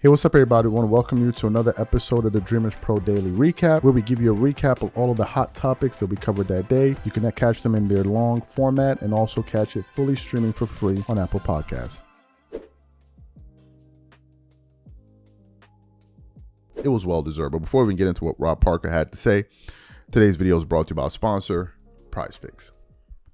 Hey, what's up, everybody? I want to welcome you to another episode of the Dreamers Pro Daily Recap, where we give you a recap of all of the hot topics that we covered that day. You can catch them in their long format and also catch it fully streaming for free on Apple Podcasts. It was well-deserved, but before we even get into what Rob Parker had to say, today's video is brought to you by our sponsor, PrizePicks.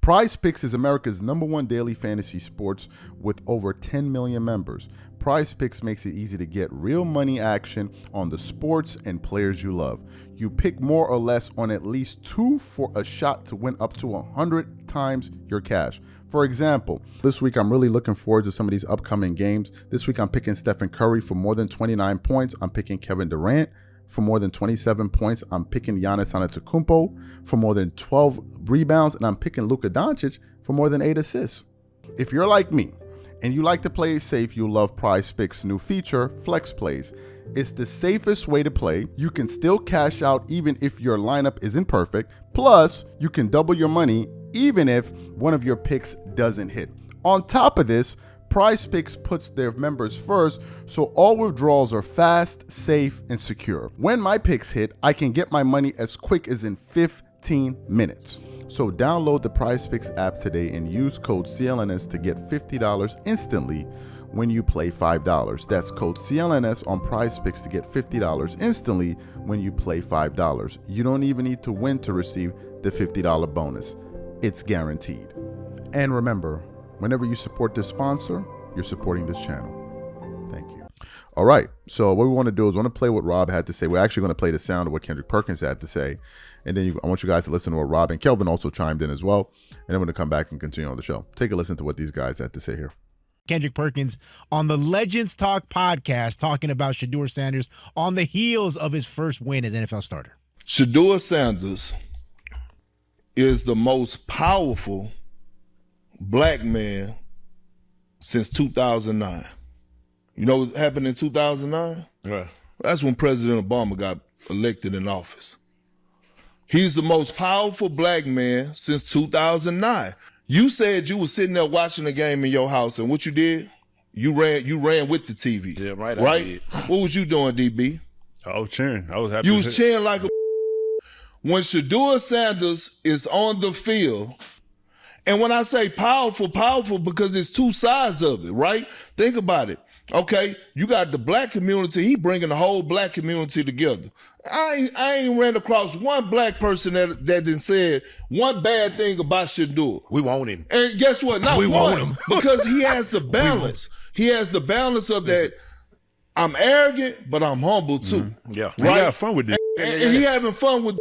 PrizePicks is America's #1 daily fantasy sports with over 10 million members. PrizePicks makes it easy to get real money action on the sports and players you love. You pick more or less on at least 2 for a shot to win up to 100 times your cash. For example, this week I'm really looking forward to some of these upcoming games. This week I'm picking Stephen Curry for more than 29 points. I'm picking Kevin Durant for more than 27 points. I'm picking Giannis Antetokounmpo for more than 12 rebounds, and I'm picking Luka Doncic for more than 8 assists. If you're like me and you like to play it safe, you'll love PrizePicks' new feature, Flex Plays. It's the safest way to play. You can still cash out even if your lineup isn't perfect. Plus, you can double your money even if one of your picks doesn't hit. On top of this, PrizePicks puts their members first, so all withdrawals are fast, safe, and secure. When my picks hit, I can get my money as quick as in 15 minutes. So download the PrizePicks app today and use code CLNS to get $50 instantly when you play $5. That's code CLNS on PrizePicks to get $50 instantly when you play $5. You don't even need to win to receive the $50 bonus. It's guaranteed. And remember, whenever you support this sponsor, you're supporting this channel. Thank you. All right. So what we want to do is we want to play what Rob had to say. We're actually going to play the sound of what Kendrick Perkins had to say. And then I want you guys to listen to what Rob and Kelvin also chimed in as well. And then we're going to come back and continue on the show. Take a listen to what these guys had to say here. Kendrick Perkins on the Legends Talk podcast talking about Shedeur Sanders on the heels of his first win as NFL starter. Shedeur Sanders is the most powerful black man since 2009. You know what happened in 2009? Right. That's when President Obama got elected in office. He's the most powerful black man since 2009. You said you were sitting there watching the game in your house, and what you did? You ran with the TV. Yeah, right. Right? I did. What was you doing, DB? I was cheering. I was happy. You was cheering like a. When Shedeur Sanders is on the field, and when I say powerful because there's two sides of it, right? Think about it. Okay, you got the black community. He bringing the whole black community together. I ain't ran across one black person that didn't said one bad thing about Shedeur. We want him. And guess what? Not we one, want him. because he has the balance. He has the balance of that. I'm arrogant, but I'm humble too. Mm-hmm. Yeah, right. He got fun with this. And he having fun with.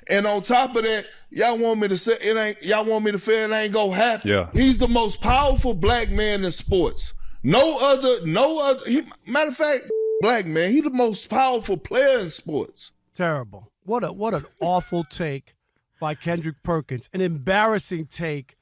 And on top of that, y'all want me to say it ain't. Y'all want me to feel it ain't gonna happen. Yeah. He's the most powerful black man in sports. No other. Matter of fact, black man. He the most powerful player in sports. Terrible. What an awful take by Kendrick Perkins. An embarrassing take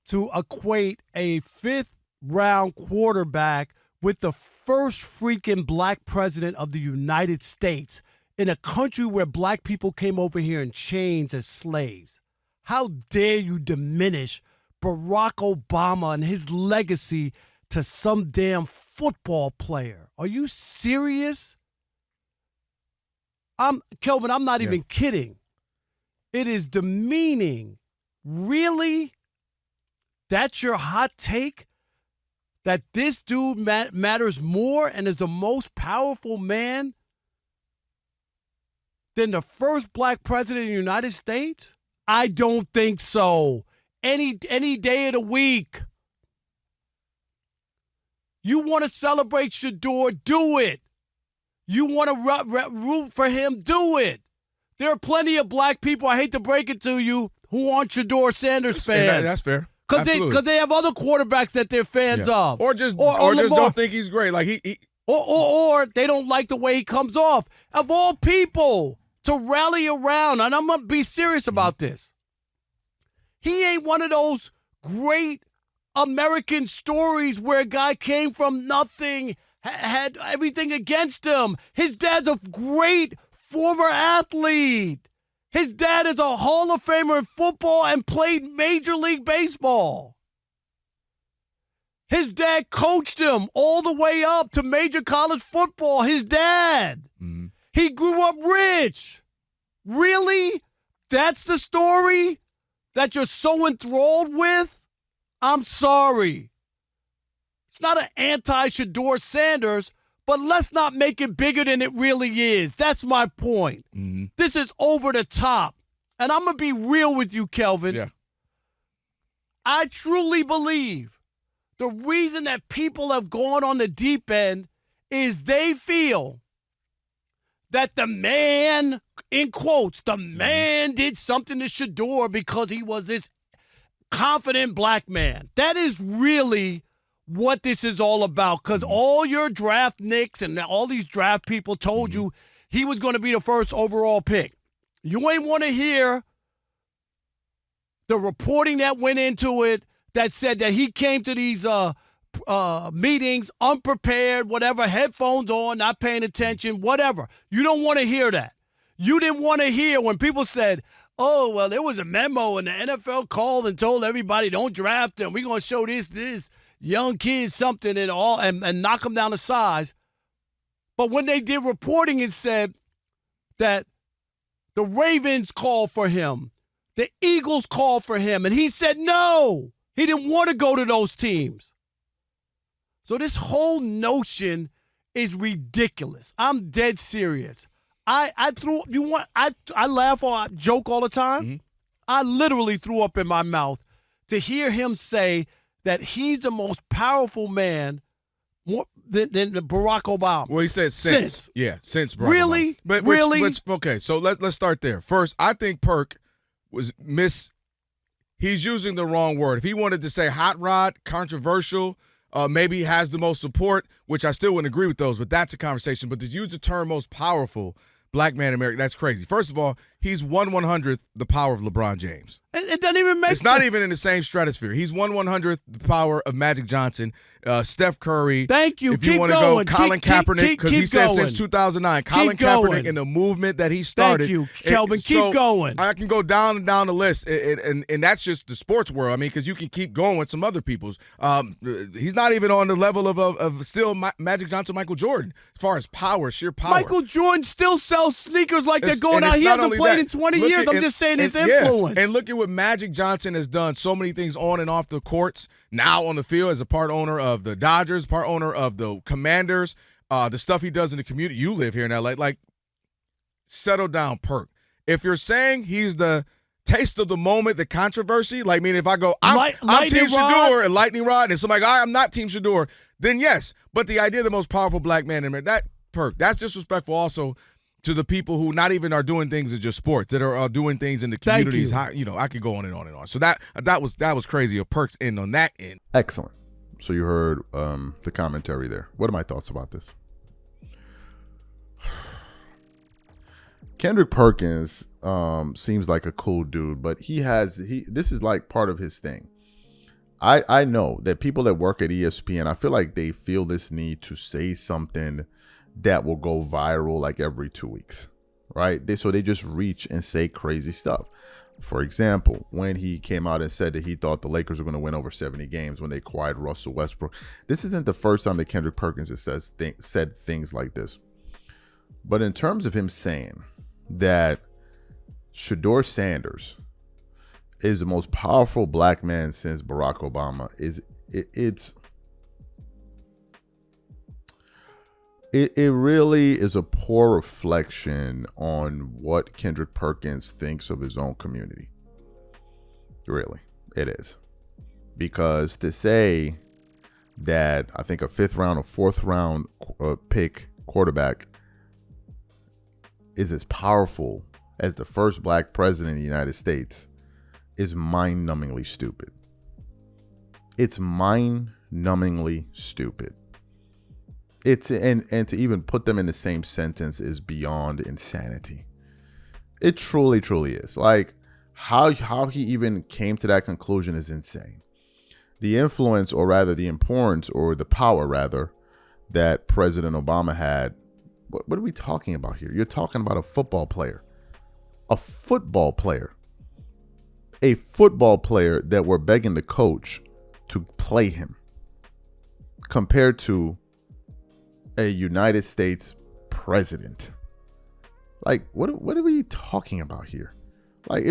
to equate a 5th-round quarterback with the first freaking black president of the United States in a country where black people came over here in chains as slaves. How dare you diminish Barack Obama and his legacy to some damn football player? Are you serious? Kelvin, I'm not even kidding. It is demeaning. Really? That's your hot take? That this dude matters more and is the most powerful man than the first black president of the United States? I don't think so. Any day of the week. You want to celebrate Shedeur, do it. You want to root for him, do it. There are plenty of black people, I hate to break it to you, who aren't Shedeur Sanders fans. That's fair. Because they have other quarterbacks that they're fans of. Or just Lamar. don't think he's great. Like he or they don't like the way he comes off. Of all people to rally around, and I'm going to be serious about this. He ain't one of those great American stories where a guy came from nothing, had everything against him. His dad's a great former athlete. His dad is a Hall of Famer in football and played Major League Baseball. His dad coached him all the way up to major college football. His dad. Mhm. He grew up rich. Really? That's the story that you're so enthralled with? I'm sorry. It's not an anti-Shedeur Sanders, but let's not make it bigger than it really is. That's my point. Mhm. This is over the top. And I'm going to be real with you, Kelvin. Yeah. I truly believe the reason that people have gone on the deep end is they feel that the man, in quotes, the man did something to Shedeur because he was this confident black man. That is really what this is all about, because all your draft nicks and all these draft people told you he was going to be the first overall pick. You ain't want to hear the reporting that went into it that said that he came to these meetings unprepared, whatever, headphones on, not paying attention, whatever. You don't want to hear that. You didn't want to hear when people said, oh, well, there was a memo and the NFL called and told everybody don't draft him. We're going to show this young kid something and knock him down to size. But when they did reporting, it said that the Ravens called for him. The Eagles called for him. And he said no. He didn't want to go to those teams. So this whole notion is ridiculous. I'm dead serious. I laugh or I joke all the time. Mm-hmm. I literally threw up in my mouth to hear him say that he's the most powerful man more than Barack Obama. Well, he said since. Yeah, since Barack Really? Obama. But Really? Okay, so let's start there. First, I think Perk was he's using the wrong word. If he wanted to say hot rod, controversial, maybe he has the most support, which I still wouldn't agree with those, but that's a conversation. But to use the term most powerful black man in America, that's crazy. First of all, he's 1/100th the power of LeBron James. It doesn't even make sense. It's not even in the same stratosphere. He's 1/100th the power of Magic Johnson, Steph Curry. Thank you. If you Keep want to go, going. Colin Kaepernick, because he said going. since 2009, Colin Kaepernick and the movement that he started. Thank you, Kelvin. Keep going. I can go down and down the list, and that's just the sports world. I mean, because you can keep going with some other people's. He's not even on the level of still Magic Johnson, Michael Jordan, as far as power, sheer power. Michael Jordan still sells sneakers like they're going out. He hasn't played in 20 years. I'm just saying his influence. Yeah. And look at what Magic Johnson has done. So many things on and off the courts. Now on the field as a part owner of the Dodgers, part owner of the Commanders, the stuff he does in the community. You live here in LA. Like, settle down, Perk. If you're saying he's the taste of the moment, the controversy, like, meaning if I go, I'm Team Shedeur and Lightning Rod, and somebody go, I'm not Team Shedeur, then yes. But the idea of the most powerful black man in America, that Perk, that's disrespectful also to the people who not even are doing things in just sports, that are doing things in the communities. You know, I could go on and on and on. So that was crazy. Of Perk's end on that end. Excellent. So you heard the commentary there. What are my thoughts about this? Kendrick Perkins seems like a cool dude, but this is like part of his thing. I know that people that work at ESPN, I feel like they feel this need to say something that will go viral like every 2 weeks, right? So they just reach and say crazy stuff. For example, when he came out and said that he thought the Lakers were going to win over 70 games when they acquired Russell Westbrook. This isn't the first time that Kendrick Perkins has said things like this. But in terms of him saying that Shedeur Sanders is the most powerful black man since Barack Obama, it really is a poor reflection on what Kendrick Perkins thinks of his own community. Really, it is. Because to say that I think a 5th round or 4th round pick quarterback is as powerful as the first black president of the United States is mind-numbingly stupid. It's mind-numbingly stupid. It's and to even put them in the same sentence is beyond insanity. It truly, truly is. Like how he even came to that conclusion is insane. The influence, or rather the importance, or the power rather, that President Obama had. What are we talking about here? You're talking about a football player. A football player. A football player that we're begging the coach to play him. compared to a United States president. Like, what are we talking about here? Like,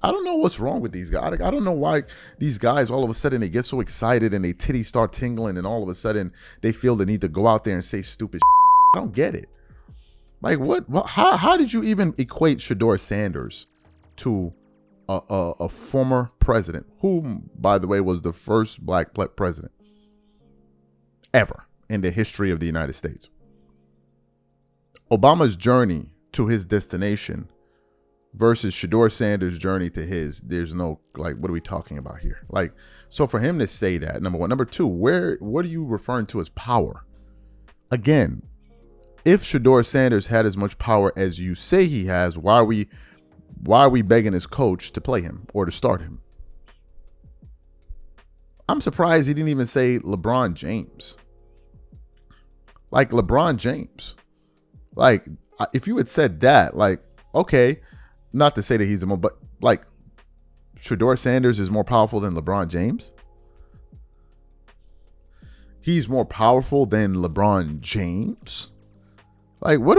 I don't know what's wrong with these guys. I don't know why these guys all of a sudden they get so excited and their titties start tingling and all of a sudden they feel the need to go out there and say stupid shit. I don't get it. Like, how did you even equate Shedeur Sanders to a former president, who, by the way, was the first black president ever in the history of the United States? Obama's journey to his destination versus Shedeur Sanders' journey to his, there's no, like, what are we talking about here? Like, so for him to say that, number one. Number two, what are you referring to as power? Again, if Shedeur Sanders had as much power as you say he has, why are we begging his coach to play him or to start him? I'm surprised he didn't even say LeBron James. Like, LeBron James. Like, if you had said that, like, okay, not to say that he's but like, Shedeur Sanders is more powerful than LeBron James. He's more powerful than LeBron James. Like, what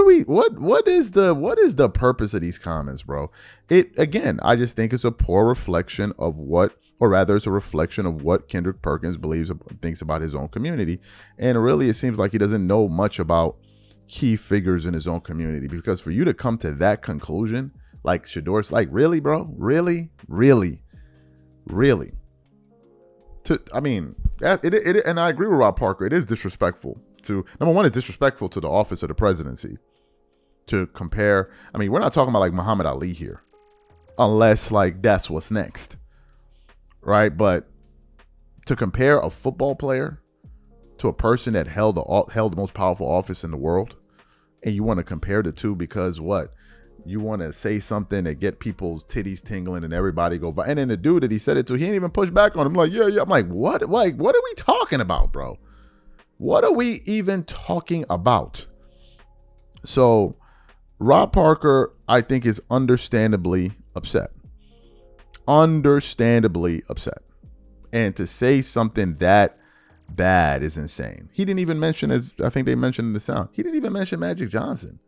is the purpose of these comments, bro? Again, I just think it's a poor reflection of it's a reflection of what Kendrick Perkins thinks about his own community. And really, it seems like he doesn't know much about key figures in his own community, because for you to come to that conclusion, like Shedeur's, like, really, bro? Really? I mean, and I agree with Rob Parker. It is disrespectful to, number one, it's disrespectful to the office of the presidency to compare. I mean, we're not talking about like Muhammad Ali here, unless like that's what's next, right? But to compare a football player to a person that held the most powerful office in the world, and you want to compare the two because what? You want to say something that get people's titties tingling and everybody go, and then the dude that he said it to, he ain't even push back on him. Like, yeah. I'm like, what? Like, what are we talking about, bro? What are we even talking about? So Rob Parker, I think, is understandably upset. And to say something that bad is insane. He didn't even mention, as I think they mentioned in the sound, he didn't even mention Magic Johnson.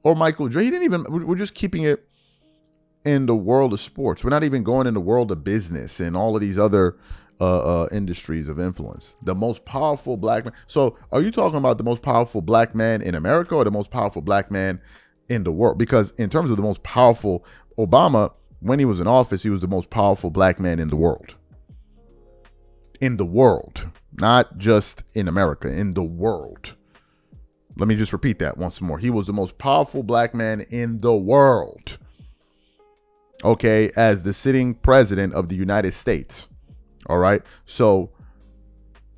Or Michael Jordan. He didn't even, we're just keeping it in the world of sports. We're not even going in the world of business and all of these other industries of influence. The most powerful black man. So are you talking about the most powerful black man in America or the most powerful black man in the world? Because in terms of the most powerful, Obama, when he was in office, he was the most powerful black man in the world. In the world, not just in America, in the world. Let me just repeat that once more. He was the most powerful black man in the world. Okay, as the sitting president of the United States. All right. So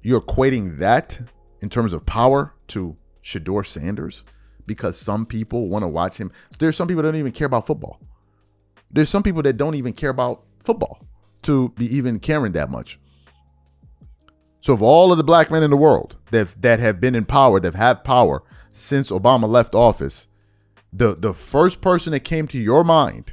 you're equating that in terms of power to Shedeur Sanders because some people want to watch him. There's some people that don't even care about football. There's some people that don't even care about football to be even caring that much. So of all of the black men in the world that have been in power, that have power since Obama left office, the first person that came to your mind,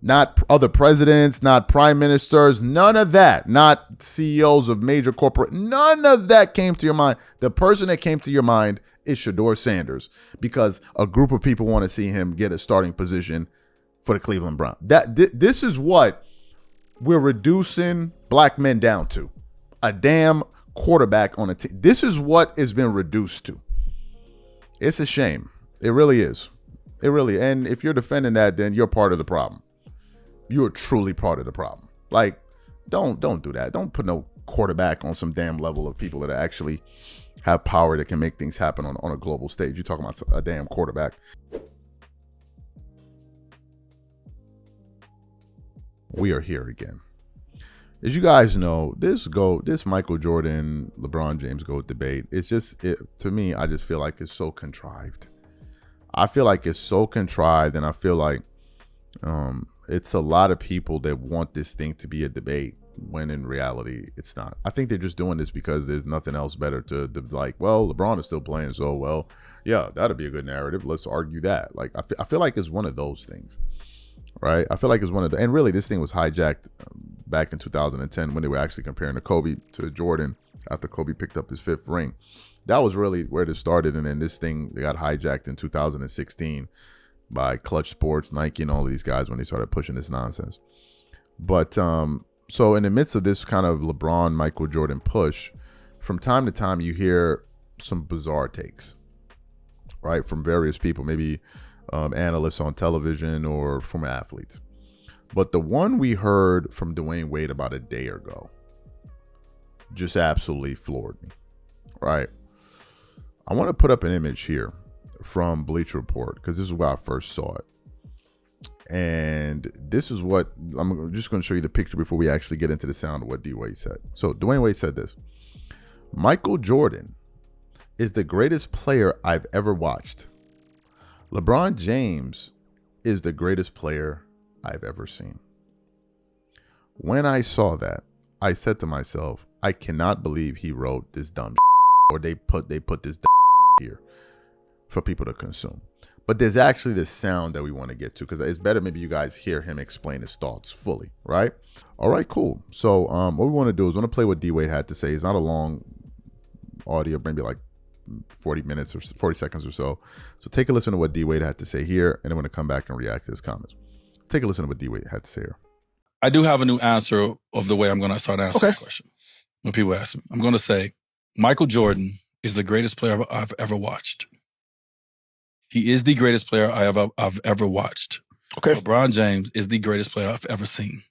not other presidents, not prime ministers, none of that, not CEOs of major corporate, none of that came to your mind. The person that came to your mind is Shedeur Sanders because a group of people want to see him get a starting position for the Cleveland Browns. This is what we're reducing black men down to. A damn quarterback on a team. This is what it's been reduced to. It's a shame. It really is. It really. And if you're defending that, then you're part of the problem. You're truly part of the problem. Like, don't do that. Don't put no quarterback on some damn level of people that actually have power that can make things happen on a global stage. You're talking about a damn quarterback. We are here again. As you guys know, this Michael Jordan, LeBron James GOAT debate, it's just, to me, I just feel like it's so contrived. I feel like it's so contrived, and I feel like it's a lot of people that want this thing to be a debate when in reality it's not. I think they're just doing this because there's nothing else better to like, well, LeBron is still playing so well. Yeah, that'd be a good narrative. Let's argue that. Like, I feel like it's one of those things. right? I feel like it's one of the, and really this thing was hijacked back in 2010 when they were actually comparing the Kobe to Jordan after Kobe picked up his 5th ring. That was really where this started, and then this thing, they got hijacked in 2016 by Clutch Sports, Nike, and all of these guys when they started pushing this nonsense. But so in the midst of this kind of LeBron, Michael Jordan push, from time to time you hear some bizarre takes, right, from various people, maybe analysts on television or former athletes. But the one we heard from Dwyane Wade about a day ago just absolutely floored me, right? I want to put up an image here from Bleacher Report because this is where I first saw it. And this is what, I'm just going to show you the picture before we actually get into the sound of what D-Wade said. So Dwyane Wade said this: Michael Jordan is the greatest player I've ever watched. LeBron James is the greatest player I've ever seen. When I saw that, I said to myself, I cannot believe he wrote this dumb or they put this dumb here for people to consume. But there's actually this sound that we want to get to because it's better maybe you guys hear him explain his thoughts fully, right? All right, cool. So what we want to do is we want to play what D-Wade had to say. It's not a long audio, maybe like 40 minutes or 40 seconds or so. So take a listen to what D-Wade had to say here, and then we're going to come back and react to his comments. Take a listen to what D-Wade had to say here. I do have a new answer of the way I'm going to start answering this question. When people ask me, I'm going to say, Michael Jordan is the greatest player I've ever watched. He is the greatest player I've ever watched. Okay. LeBron James is the greatest player I've ever seen.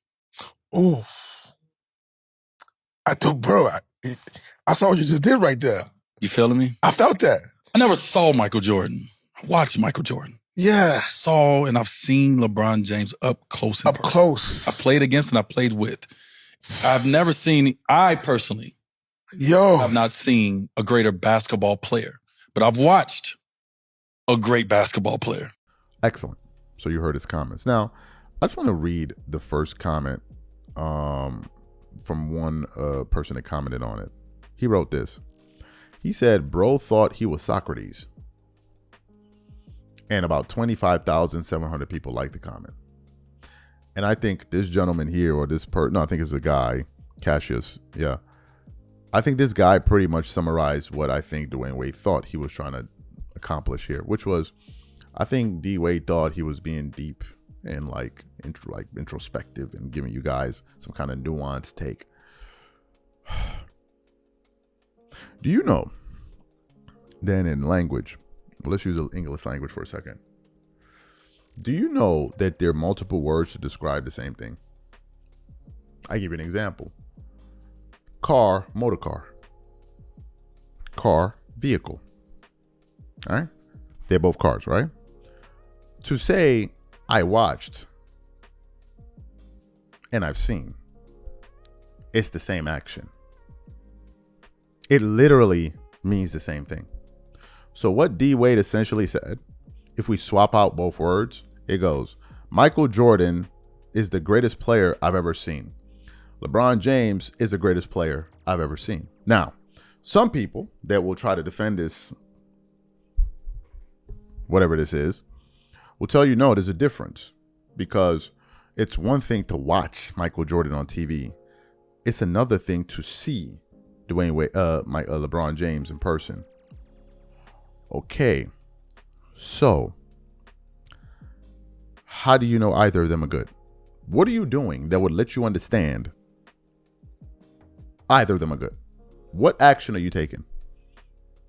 Ooh. I do, bro. I saw what you just did right there. You feeling me? I felt that. I never saw Michael Jordan. I watched Michael Jordan. Yeah. Saw and I've seen LeBron James up close and personal. Close. I played against and I played with. I've never seen, I personally have not seen a greater basketball player, but I've watched a great basketball player. Excellent. So you heard his comments. Now, I just want to read the first comment from one person that commented on it. He wrote this. He said, bro thought he was Socrates. And about 25,700 people liked the comment. And I think this gentleman here, or this person, no, I think it's a guy, Cassius. Yeah. I think this guy pretty much summarized what I think Dwyane Wade thought he was trying to accomplish here, which was, I think D Wade thought he was being deep and like introspective and giving you guys some kind of nuanced take. Do you know then in language, let's use English language for a second. Do you know that there are multiple words to describe the same thing? I give you an example. Car, motor car. Car, vehicle. All right? They're both cars, right? To say I watched and I've seen, it's the same action. It literally means the same thing. So what D Wade essentially said, if we swap out both words, it goes, Michael Jordan is the greatest player I've ever seen. LeBron James is the greatest player I've ever seen. Now, some people that will try to defend this, whatever this is, will tell you, no, there's a difference, because it's one thing to watch Michael Jordan on TV. It's another thing to see Dwyane Wade, LeBron James in person. Okay, so how do you know either of them are good? What are you doing that would let you understand either of them are good? What action are you taking?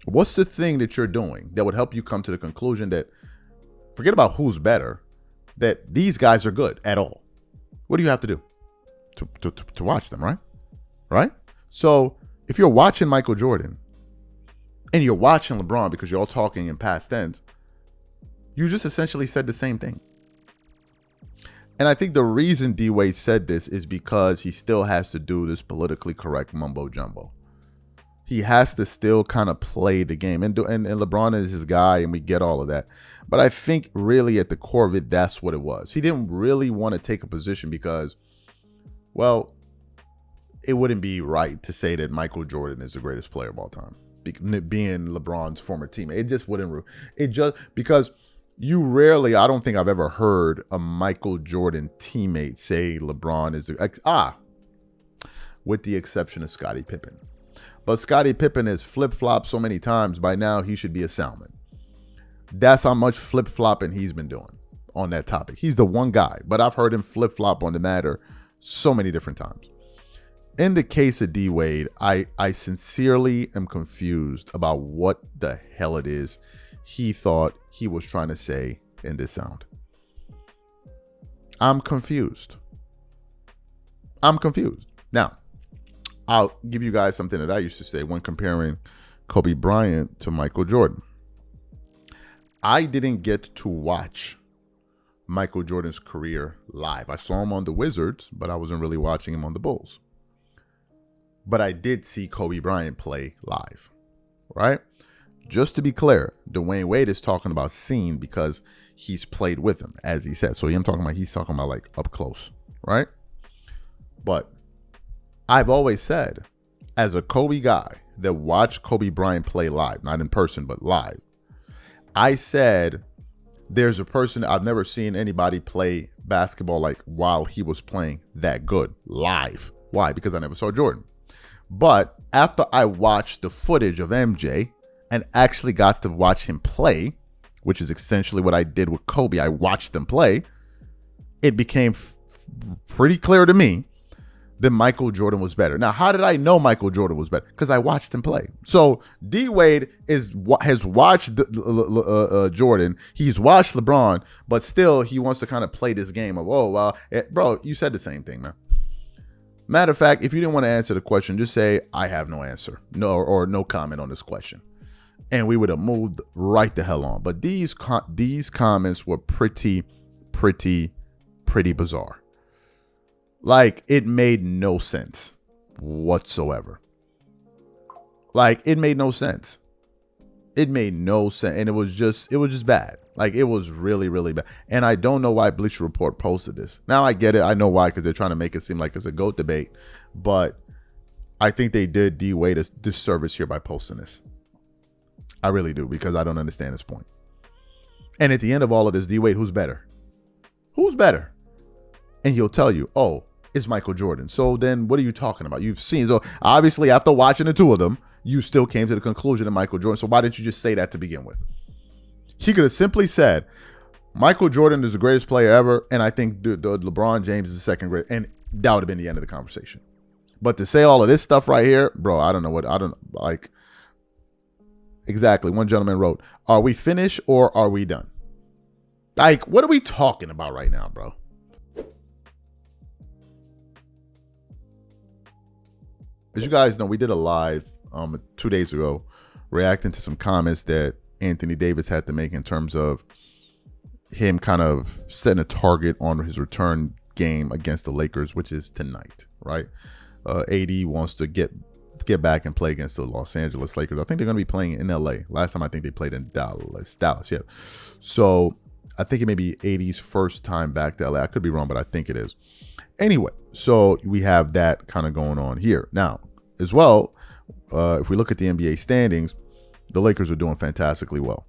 What's the thing that you're doing that would help you come to the conclusion that, forget about who's better, that these guys are good at all? What do you have to do to watch them, right? Right? So if you're watching Michael Jordan and you're watching LeBron because you're all talking in past tense, you just essentially said the same thing. And I think the reason D Wade said this is because he still has to do this politically correct mumbo jumbo. He has to still kind of play the game, and LeBron is his guy, and we get all of that. But I think really at the core of it, that's what it was. He didn't really want to take a position because, well, it wouldn't be right to say that Michael Jordan is the greatest player of all time, being LeBron's former teammate. It just wouldn't. It just, because you rarely, I don't think I've ever heard a Michael Jordan teammate say LeBron is with the exception of Scottie Pippen. But Scottie Pippen has flip-flopped so many times, by now he should be a salmon. That's how much flip-flopping he's been doing on that topic. He's the one guy, but I've heard him flip-flop on the matter so many different times. In the case of D Wade, I sincerely am confused about what the hell it is he thought he was trying to say in this sound. I'm confused. Now, I'll give you guys something that I used to say when comparing Kobe Bryant to Michael Jordan. I didn't get to watch Michael Jordan's career live. I saw him on the Wizards, but I wasn't really watching him on the Bulls. But I did see Kobe Bryant play live, right? Just to be clear, Dwyane Wade is talking about seen because he's played with him, as he said. So he's talking about like up close, right? But I've always said, as a Kobe guy that watched Kobe Bryant play live, not in person, but live, I said there's a person, I've never seen anybody play basketball like while he was playing that good live. Why? Because I never saw Jordan. But after I watched the footage of MJ and actually got to watch him play, which is essentially what I did with Kobe, I watched him play, it became pretty clear to me that Michael Jordan was better. Now, how did I know Michael Jordan was better? Because I watched him play. So D Wade has watched Jordan. He's watched LeBron, but still he wants to kind of play this game of, oh, well, bro, you said the same thing, man. Matter of fact, if you didn't want to answer the question, just say, I have no answer, or no comment on this question. And we would have moved right the hell on. But these comments were pretty bizarre. Like, it made no sense whatsoever. Like, it made no sense. It made no sense. And it was just bad. Like, it was really bad. And I don't know why Bleacher Report posted this. Now I get it. I know why, because they're trying to make it seem like it's a GOAT debate. But I think they did D Wade a disservice here by posting this. I really do, because I don't understand his point. And at the end of all of this, D Wade, who's better? Who's better? And he'll tell you, oh, it's Michael Jordan. So then what are you talking about? You've seen, so obviously after watching the two of them, you still came to the conclusion of Michael Jordan. So why didn't you just say that to begin with? He could have simply said, Michael Jordan is the greatest player ever, and I think the LeBron James is the second greatest, and that would have been the end of the conversation. But to say all of this stuff right here, bro, exactly. One gentleman wrote, are we finished or are we done? Like, what are we talking about right now, bro? As you guys know, we did a live 2 days ago reacting to some comments that Anthony Davis had to make in terms of him kind of setting a target on his return game against the Lakers, which is tonight, right? AD wants to get back and play against the Los Angeles Lakers. I think they're going to be playing in LA. Last time I think they played in Dallas, yeah. So I think it may be AD's first time back to LA. I could be wrong, but I think it is. Anyway, so we have that kind of going on here. Now, as well, if we look at the NBA standings, the Lakers are doing fantastically well.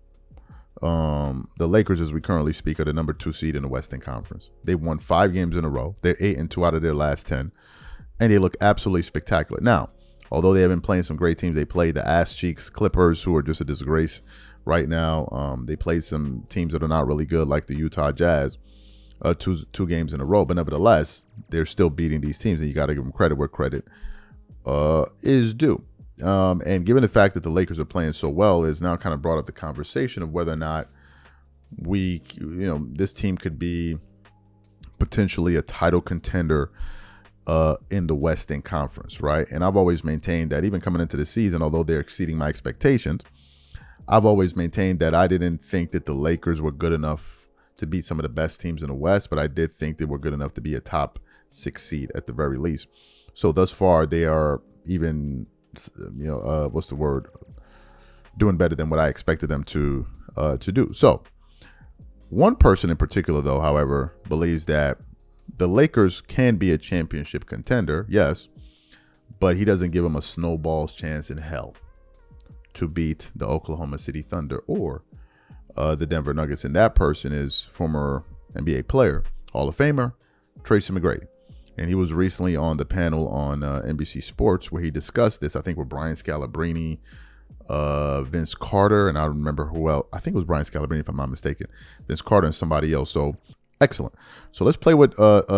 The Lakers, as we currently speak, are the number 2 seed in the Western Conference. They've won 5 games in a row. They're 8-2 out of their last 10, and they look absolutely spectacular. Now, although they have been playing some great teams, they played the ass cheeks Clippers, who are just a disgrace right now. They played some teams that are not really good, like the Utah Jazz, two games in a row. But nevertheless, they're still beating these teams, and you got to give them credit where credit is due. And given the fact that the Lakers are playing so well, is now kind of brought up the conversation of whether or not this team could be potentially a title contender in the Western Conference, right? And I've always maintained that even coming into the season, although they're exceeding my expectations, I've always maintained that I didn't think that the Lakers were good enough to beat some of the best teams in the West, but I did think they were good enough to be a top 6 seed at the very least. So thus far, they are even, doing better than what I expected them to do. So one person in particular, though, however, believes that the Lakers can be a championship contender, yes, but he doesn't give them a snowball's chance in hell to beat the Oklahoma City Thunder or the Denver Nuggets, and that person is former NBA player, Hall of Famer, Tracy McGrady. And he was recently on the panel on NBC Sports where he discussed this, I think with Brian Scalabrine, Vince Carter, and I don't remember who else. I think it was Brian Scalabrine, if I'm not mistaken. Vince Carter and somebody else. So excellent. So let's play what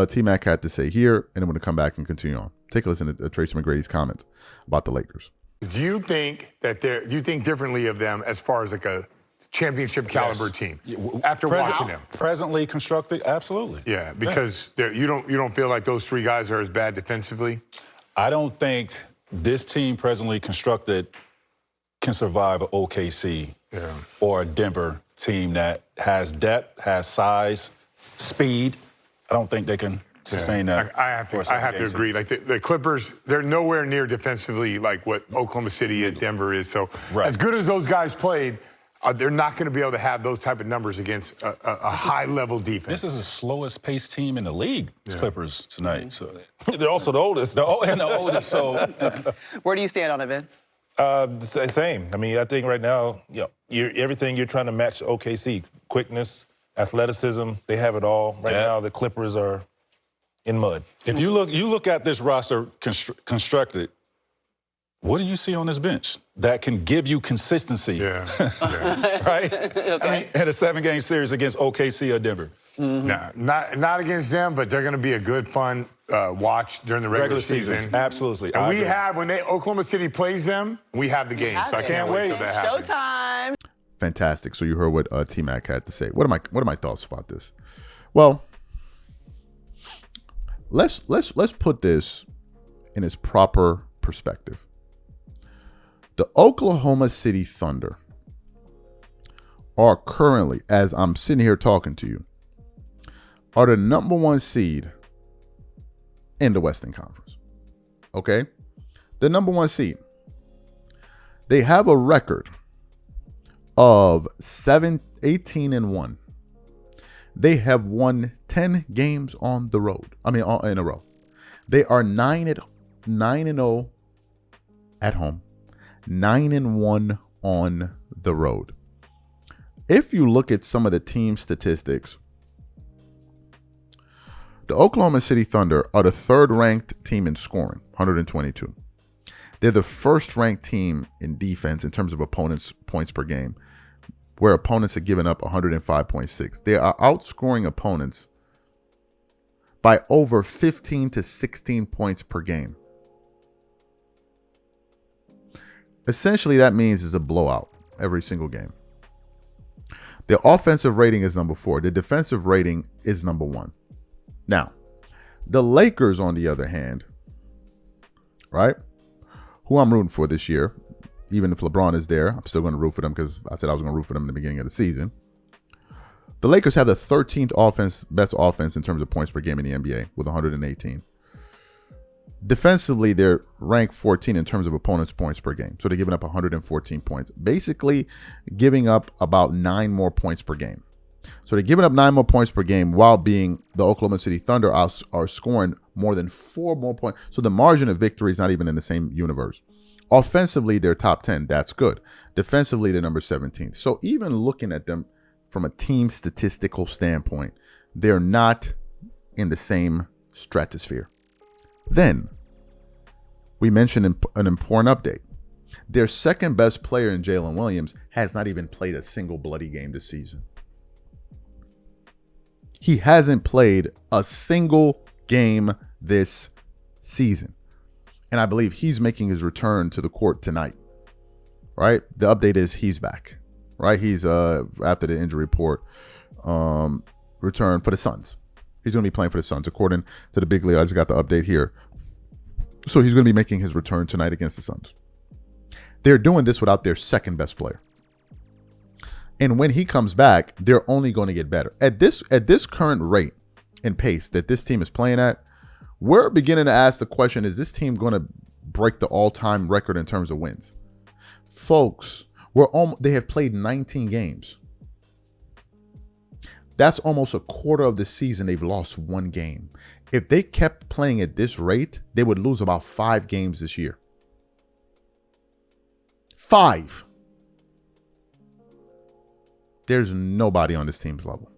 T-Mac had to say here, and then we're going to come back and continue on. Take a listen to Tracy McGrady's comments about the Lakers. Do you think differently of them as far as like a championship caliber team after watching them? Presently constructed, absolutely. Yeah, because you don't feel like those three guys are as bad defensively? I don't think this team presently constructed can survive an OKC or a Denver team that has depth, has size, speed. I don't think they can sustain that. I have to agree. Like the Clippers, they're nowhere near defensively like what Oklahoma City is, Denver is. So as good as those guys played, they're not going to be able to have those type of numbers against a high-level defense. This is the slowest paced team in the league, Clippers, tonight. So They're also the oldest. the oldest. So Where do you stand on it, Vince? Same. I mean, I think right now, everything you're trying to match OKC, quickness, athleticism, they have it all. Right now, the Clippers are in mud. if you look at this roster constructed, what do you see on this bench that can give you consistency? Right? Okay. I mean, in a 7-game series against OKC or Denver. Nah, not against them, but they're going to be a good, fun watch during the regular season. Absolutely. And we have, when Oklahoma City plays them, we have the game. So I can't wait till that happens. Showtime. Fantastic. So you heard what T-Mac had to say. What are my thoughts about this? Well, let's put this in its proper perspective. The Oklahoma City Thunder are currently, as I'm sitting here talking to you, are the number 1 seed in the Western Conference. Okay? The number 1 seed. They have a record of 18-1. They have won 10 games on the road. In a row. They are 9-0 at home. 9-1 on the road. If you look at some of the team statistics, the Oklahoma City Thunder are the 3rd-ranked team in scoring, 122. They're the 1st-ranked team in defense in terms of opponents' points per game, where opponents are giving up 105.6. They are outscoring opponents by over 15 to 16 points per game. Essentially, that means it's a blowout every single game. Their offensive rating is number 4. The defensive rating is number 1. Now, the Lakers, on the other hand, right, who I'm rooting for this year, even if LeBron is there, I'm still going to root for them because I said I was going to root for them in the beginning of the season. The Lakers have the 13th best offense in terms of points per game in the NBA with 118. Defensively, they're ranked 14 in terms of opponents' points per game. So they're giving up 114 points, basically giving up about 9 more points per game. So they're giving up 9 more points per game while being the Oklahoma City Thunder are scoring more than 4 more points. So the margin of victory is not even in the same universe. Offensively, they're top 10. That's good. Defensively, they're number 17. So even looking at them from a team statistical standpoint, they're not in the same stratosphere. Then, we mentioned an important update. Their 2nd best player in Jalen Williams has not even played a single bloody game this season. He hasn't played a single game this season. And I believe he's making his return to the court tonight, right? The update is he's back, right? He's, after the injury report, return for the Suns. He's going to be playing for the Suns, according to the big league. I just got the update here. So he's going to be making his return tonight against the Suns. They're doing this without their 2nd best player. And when he comes back, they're only going to get better. At this current rate and pace that this team is playing at, we're beginning to ask the question, is this team going to break the all-time record in terms of wins? Folks, they have played 19 games. That's almost a quarter of the season they've lost 1 game. If they kept playing at this rate, they would lose about 5 games this year. 5. There's nobody on this team's level.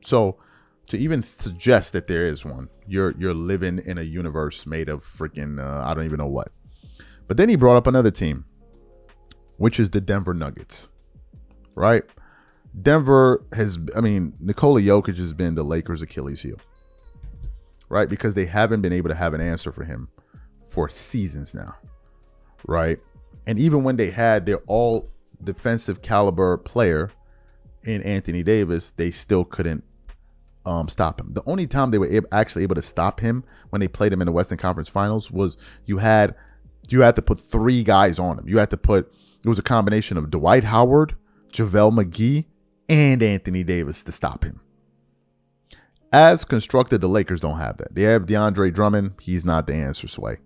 So to even suggest that there is one, you're living in a universe made of freaking I don't even know what. But then he brought up another team, which is the Denver Nuggets, right? Denver Nikola Jokic has been the Lakers' Achilles heel, right? Because they haven't been able to have an answer for him for seasons now, right? And even when they had their all defensive caliber player in Anthony Davis, they still couldn't stop him. The only time they were actually able to stop him when they played him in the Western Conference Finals was you had to put 3 guys on him. It was a combination of Dwight Howard, JaVale McGee, and Anthony Davis to stop him. As constructed, the Lakers don't have that. They have DeAndre Drummond. He's not the answer, Sway.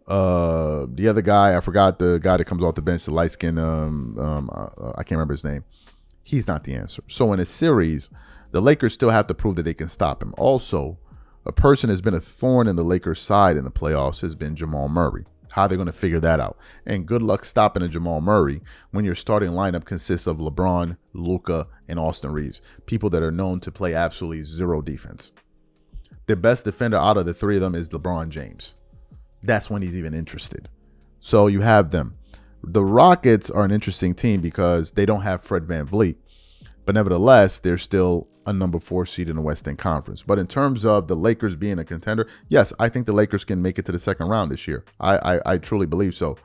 The other guy, I forgot the guy that comes off the bench, the light skin, I can't remember his name. He's not the answer. So in a series, the Lakers still have to prove that they can stop him. Also, a person has been a thorn in the Lakers' side in the playoffs has been Jamal Murray. How are they going to figure that out? And good luck stopping a Jamal Murray when your starting lineup consists of LeBron, Luka, and Austin Reeves, people that are known to play absolutely zero defense. The best defender out of the 3 of them is LeBron James. That's when he's even interested. So you have them. The Rockets are an interesting team because they don't have Fred VanVleet, but nevertheless, they're still a number 4 seed in the Western Conference. But in terms of the Lakers being a contender, yes, I think the Lakers can make it to the second round this year. I truly believe so.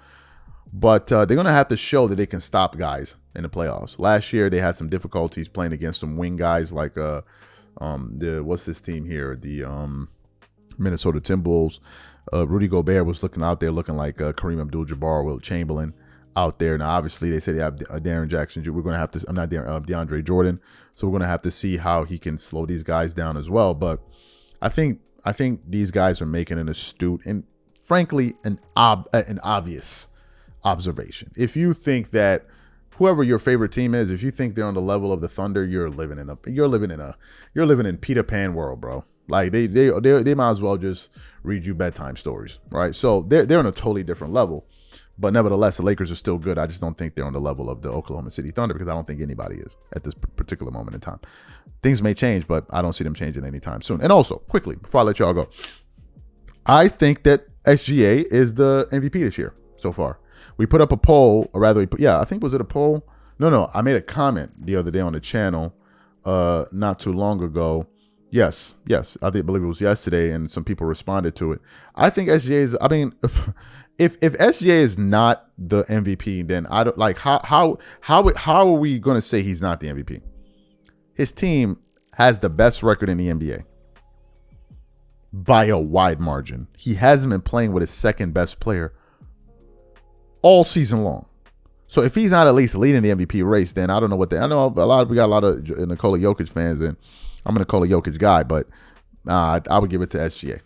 But they're going to have to show that they can stop guys in the playoffs. Last year, they had some difficulties playing against some wing guys like what's this team here? The Minnesota Timberwolves. Rudy Gobert was looking out there looking like Kareem Abdul-Jabbar, Wilt Chamberlain out there. Now, obviously, they say they have Darren Jackson. We're going to have to, I'm not DeAndre Jordan. So we're going to have to see how he can slow these guys down as well. But I think these guys are making an astute and, frankly, an obvious observation. If you think that whoever your favorite team is, if you think they're on the level of the Thunder, you're living in Peter Pan world, bro. Like they might as well just read you bedtime stories, right? So they're on a totally different level. But nevertheless, the Lakers are still good. I just don't think they're on the level of the Oklahoma City Thunder because I don't think anybody is at this particular moment in time. Things may change, but I don't see them changing anytime soon. And also, quickly, before I let y'all go, I think that SGA is the MVP this year so far. We put up a poll, or rather, I think, was it a poll? No, I made a comment the other day on the channel not too long ago. Yes, I believe it was yesterday, and some people responded to it. I think SGA is, if SGA is not the MVP, then I don't like how are we going to say he's not the MVP? His team has the best record in the NBA by a wide margin. He hasn't been playing with his second best player all season long. So if he's not at least leading the MVP race, then I don't know what I know we got a lot of Nikola Jokic fans, and I'm a Nikola Jokic guy, but I would give it to SGA.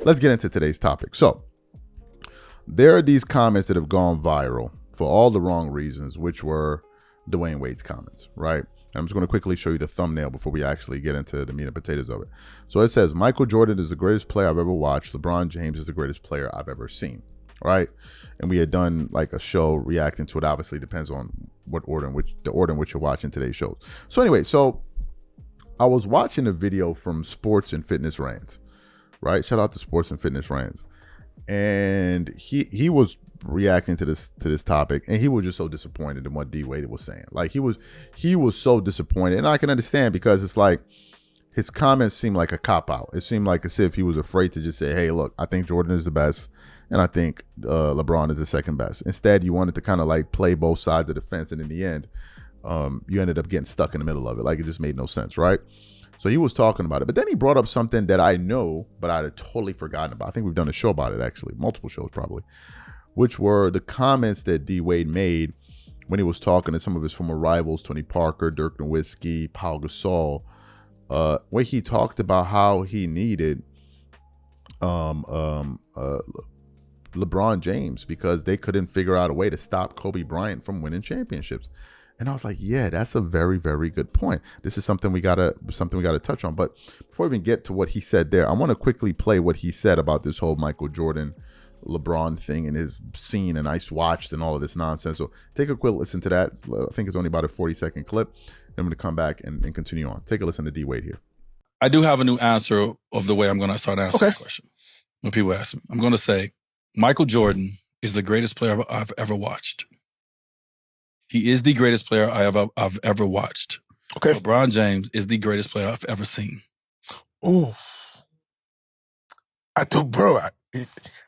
Let's get into today's topic. So there are these comments that have gone viral for all the wrong reasons, which were Dwyane Wade's comments, right? I'm just going to quickly show you the thumbnail before we actually get into the meat and potatoes of it. So it says, Michael Jordan is the greatest player I've ever watched. LeBron James is the greatest player I've ever seen, right? And we had done like a show reacting to it. Obviously, depends on what order in which you're watching today's shows. So anyway, so I was watching a video from Sports and Fitness Rants, right? Shout out to Sports and Fitness Rants. And he was reacting to this topic, and he was just so disappointed in what D Wade was saying. Like he was so disappointed, and I can understand because it's like his comments seemed like a cop out. It seemed like as if he was afraid to just say, "Hey, look, I think Jordan is the best, and I think LeBron is the second best." Instead, you wanted to kind of like play both sides of the fence, and in the end, you ended up getting stuck in the middle of it. Like it just made no sense, right? So he was talking about it, but then he brought up something that I know, but I had totally forgotten about. I think we've done a show about it, actually, multiple shows probably, which were the comments that D Wade made when he was talking to some of his former rivals, Tony Parker, Dirk Nowitzki, Paul Gasol, where he talked about how he needed LeBron James because they couldn't figure out a way to stop Kobe Bryant from winning championships. And I was like, yeah, that's a very, very good point. This is something we gotta touch on. But before we even get to what he said there, I want to quickly play what he said about this whole Michael Jordan LeBron thing and his seen and I watched and all of this nonsense. So take a quick listen to that. I think it's only about a 40-second clip. I'm going to come back and continue on. Take a listen to D-Wade here. I do have a new answer of the way I'm going to start answering this question. When people ask me, I'm going to say Michael Jordan is the greatest player I've ever watched. He is the greatest player I've ever watched. Okay. LeBron James is the greatest player I've ever seen. Ooh. Bro,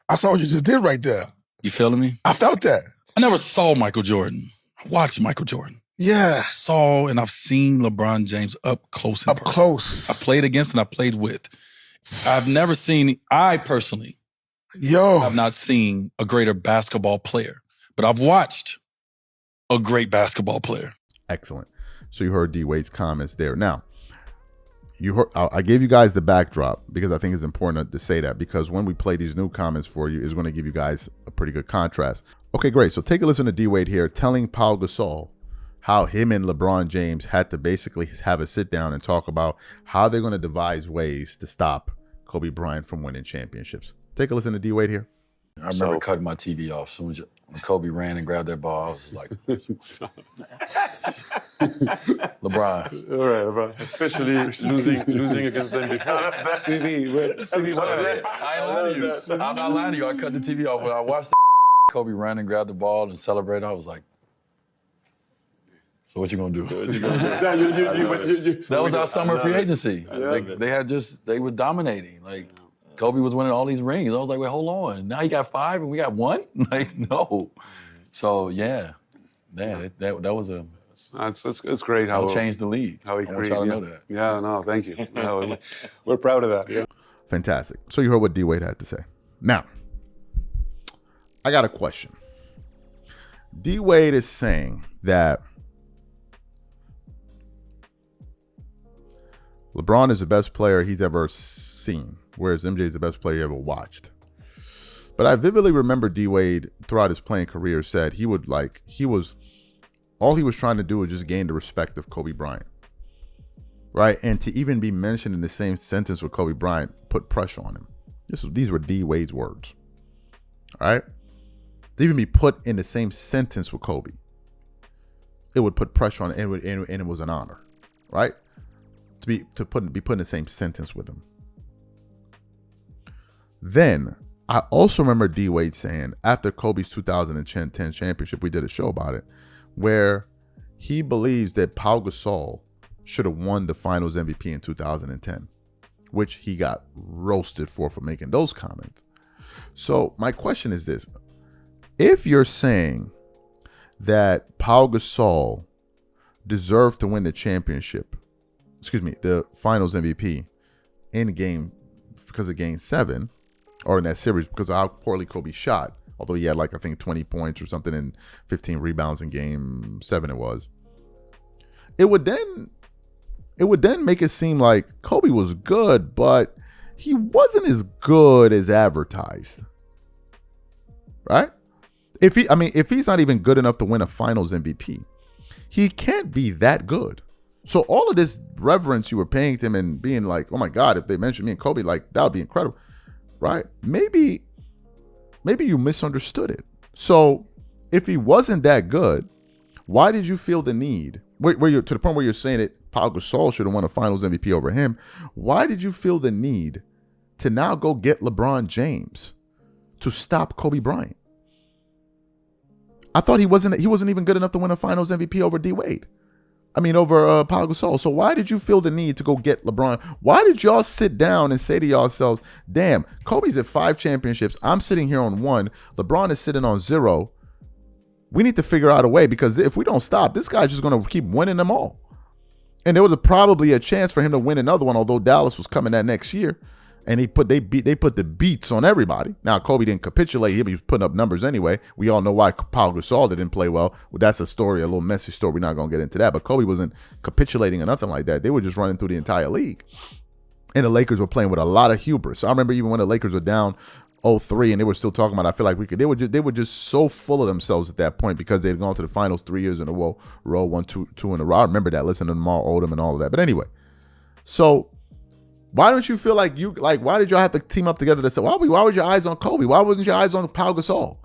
I saw what you just did right there. You feeling me? I felt that. I never saw Michael Jordan. I watched Michael Jordan. Yeah. Saw and I've seen LeBron James up close. Up close. I played against and I played with. I've never seen, I personally have not seen a greater basketball player, but I've watched a great basketball player. Excellent. So you heard D-Wade's comments there. Now, you heard, I gave you guys the backdrop because I think it's important to say that, because when we play these new comments for you, it's going to give you guys a pretty good contrast. Okay, great. So take a listen to D-Wade here telling Paul Gasol how him and LeBron James had to basically have a sit down and talk about how they're going to devise ways to stop Kobe Bryant from winning championships. Take a listen to D-Wade here. I remember cutting my TV off as soon as when Kobe ran and grabbed that ball. I was like, LeBron. All right, bro. Especially losing against them before. CV, whatever. I ain't lying to you. I'm not lying to you. I cut the TV off. When I watched Kobe run and grab the ball and celebrate, I was like, so what you gonna do? That was our summer free agency. They were dominating. Like, Kobe was winning all these rings. I was like, wait, hold on. Now he got 5 and we got 1? Like, no. So, yeah. Man, that was a... It's great how... It changed the league. How he I want y'all to know that. Yeah, no, thank you. No, we're proud of that. Yeah. Fantastic. So you heard what D-Wade had to say. Now, I got a question. D-Wade is saying that LeBron is the best player he's ever seen, whereas MJ is the best player he ever watched. But I vividly remember D-Wade throughout his playing career said all he was trying to do was just gain the respect of Kobe Bryant. Right? And to even be mentioned in the same sentence with Kobe Bryant put pressure on him. These were D-Wade's words. All right? To even be put in the same sentence with Kobe, it would put pressure on him, and it was an honor. Right? To be put in the same sentence with him. Then I also remember D-Wade saying after Kobe's 2010 championship, we did a show about it, where he believes that Pau Gasol should have won the Finals MVP in 2010, which he got roasted for making those comments. So my question is this: if you're saying that Pau Gasol deserved to win the championship, the Finals MVP because of Game 7, or in that series because of how poorly Kobe shot, although he had I think 20 points or something and 15 rebounds in Game 7 it would then make it seem like Kobe was good, but he wasn't as good as advertised. Right? If he's not even good enough to win a Finals MVP, he can't be that good. So all of this reverence you were paying to him and being like, oh my God, if they mentioned me and Kobe, that would be incredible, right? Maybe you misunderstood it. So if he wasn't that good, why did you feel the need, where you're to the point where you're saying that Pau Gasol should have won a Finals MVP over him? Why did you feel the need to now go get LeBron James to stop Kobe Bryant? I thought he wasn't even good enough to win a Finals MVP over D-Wade. Over Pau Gasol. So why did you feel the need to go get LeBron? Why did y'all sit down and say to yourselves, damn, Kobe's at 5 championships. I'm sitting here on 1. LeBron is sitting on 0. We need to figure out a way, because if we don't stop, this guy's just going to keep winning them all. And there was probably a chance for him to win another one, although Dallas was coming that next year. And they put the beats on everybody. Now, Kobe didn't capitulate. He was putting up numbers anyway. We all know why Pau Gasol didn't play well. That's a story, a little messy story. We're not going to get into that. But Kobe wasn't capitulating or nothing like that. They were just running through the entire league. And the Lakers were playing with a lot of hubris. I remember even when the Lakers were down 0-3 and they were still talking about, I feel like they were just so full of themselves at that point because they had gone to the finals 3 years in a row, won two in a row. I remember that, listening to Lamar Odom and all of that. But anyway, so Why don't you feel like why did y'all have to team up together to say, why was your eyes on Kobe? Why wasn't your eyes on Pau Gasol?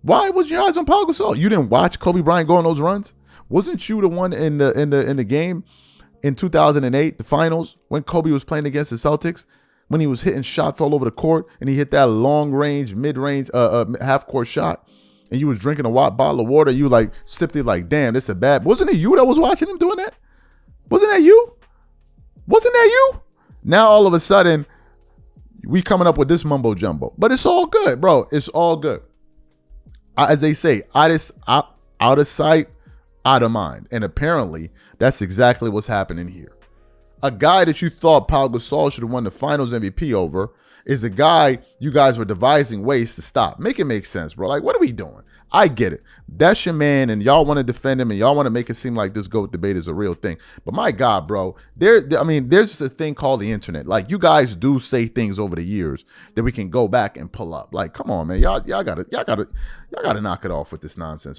Why wasn't your eyes on Pau Gasol? You didn't watch Kobe Bryant go on those runs? Wasn't you the one in the game in 2008, the finals, when Kobe was playing against the Celtics, when he was hitting shots all over the court and he hit that long range, mid range, half court shot, and you was drinking a bottle of water, you like sipped it like, damn, this is bad. Wasn't it you that was watching him doing that? Wasn't that you? Wasn't that you? Now all of a sudden, we coming up with this mumbo jumbo, but it's all good, bro. It's all good. As they say, out of sight, out of mind. And apparently, that's exactly what's happening here. A guy that you thought Pau Gasol should have won the finals MVP over is a guy you guys were devising ways to stop. Make it make sense, bro. Like, what are we doing? I get it. That's your man, and y'all want to defend him, and y'all want to make it seem like this GOAT debate is a real thing. But my God, bro, there's a thing called the internet. Like, you guys do say things over the years that we can go back and pull up. Like, come on, man, y'all gotta knock it off with this nonsense.